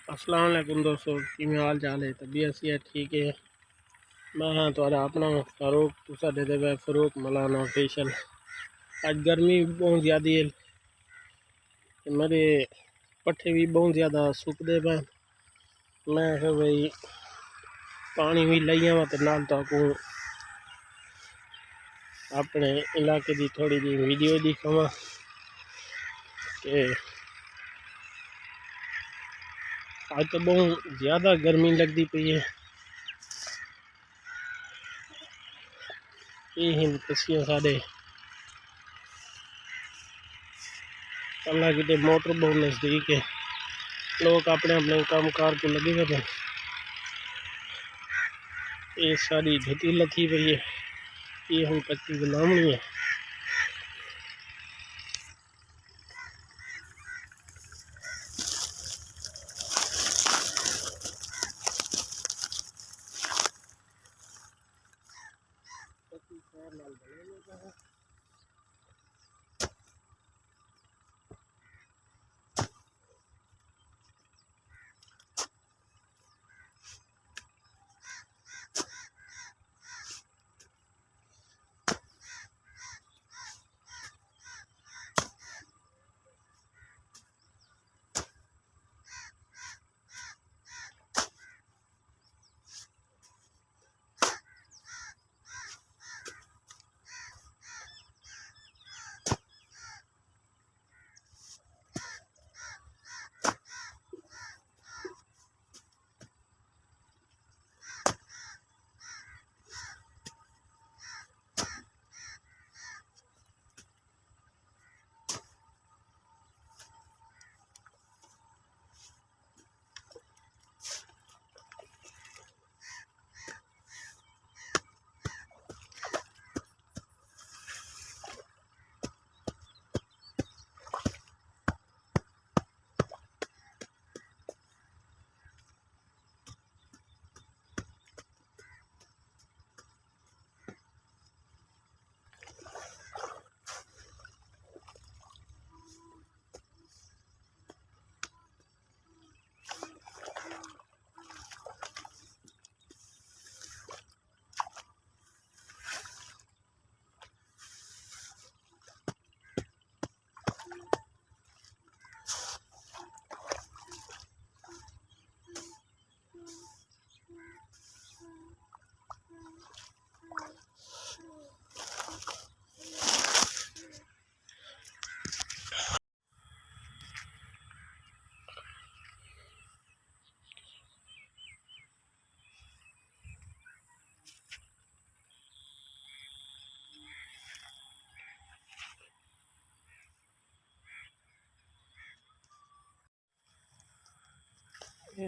अस्सलाम वालेकुम दोस्तों, की हाल चाल है? तबीयत सी है ठीक है। मैं हाँ थोड़ा अपना फारूक तुसा दे दे फारूक मलाना ऑफिशियल। आज गर्मी बहुत ज़्यादा है, मेरे पट्ठे भी बहुत ज़्यादा सुकते पे। मैं फिर भाई पानी भी लई आवा तो नाल ताकू अपने इलाके की थोड़ी जी वीडियो दिखावा कि आज तो बहुत ज़्यादा गर्मी लगती पई है। ये हिंद पसियाँ साढ़े अल्लाह की मोटर बहुत नज़दीक है, लोग अपने अपने काम कार को लगे हुए हैं। ये सारी धुती लथी पई है, ये हम कच्ची गुलामनी है।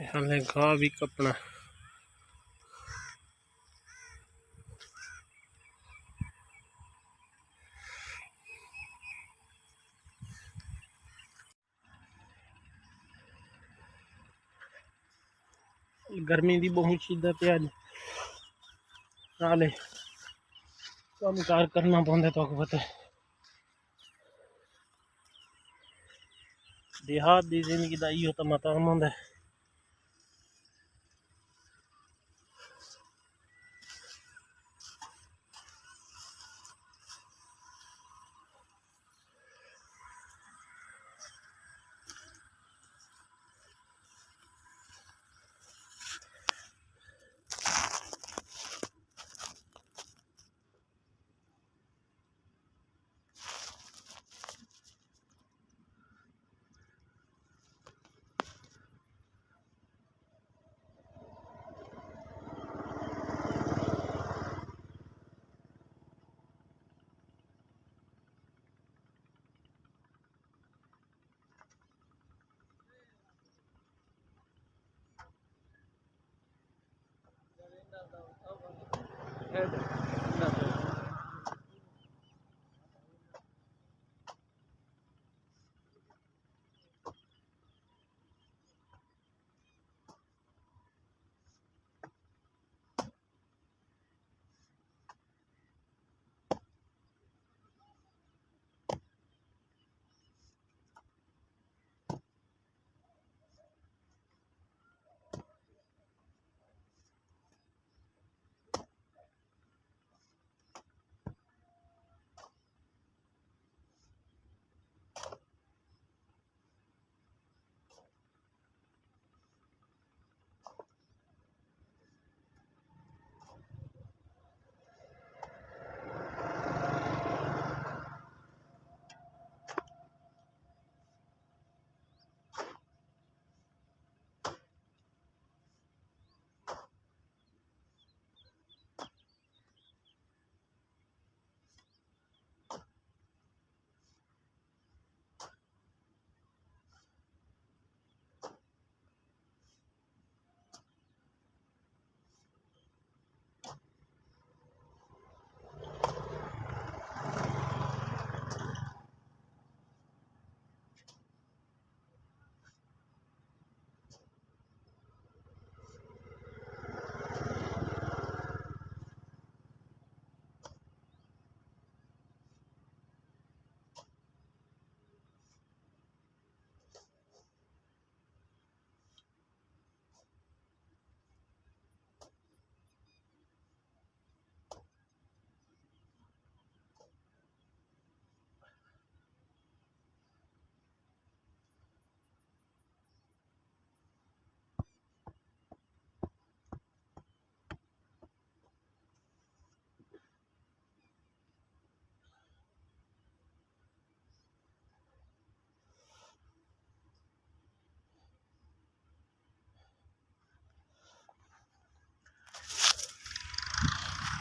हमें घाह भी कपना। गर्मी की बहुत शिद्दत है अज, नाले कम कार करना पौंदा। तो पता देहात की जिंदगी का इो तो मकाम होंदा है।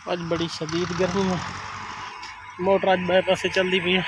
अज बड़ी शदीद गर्मी है। मोटर अज बाईपास से चलती पई है।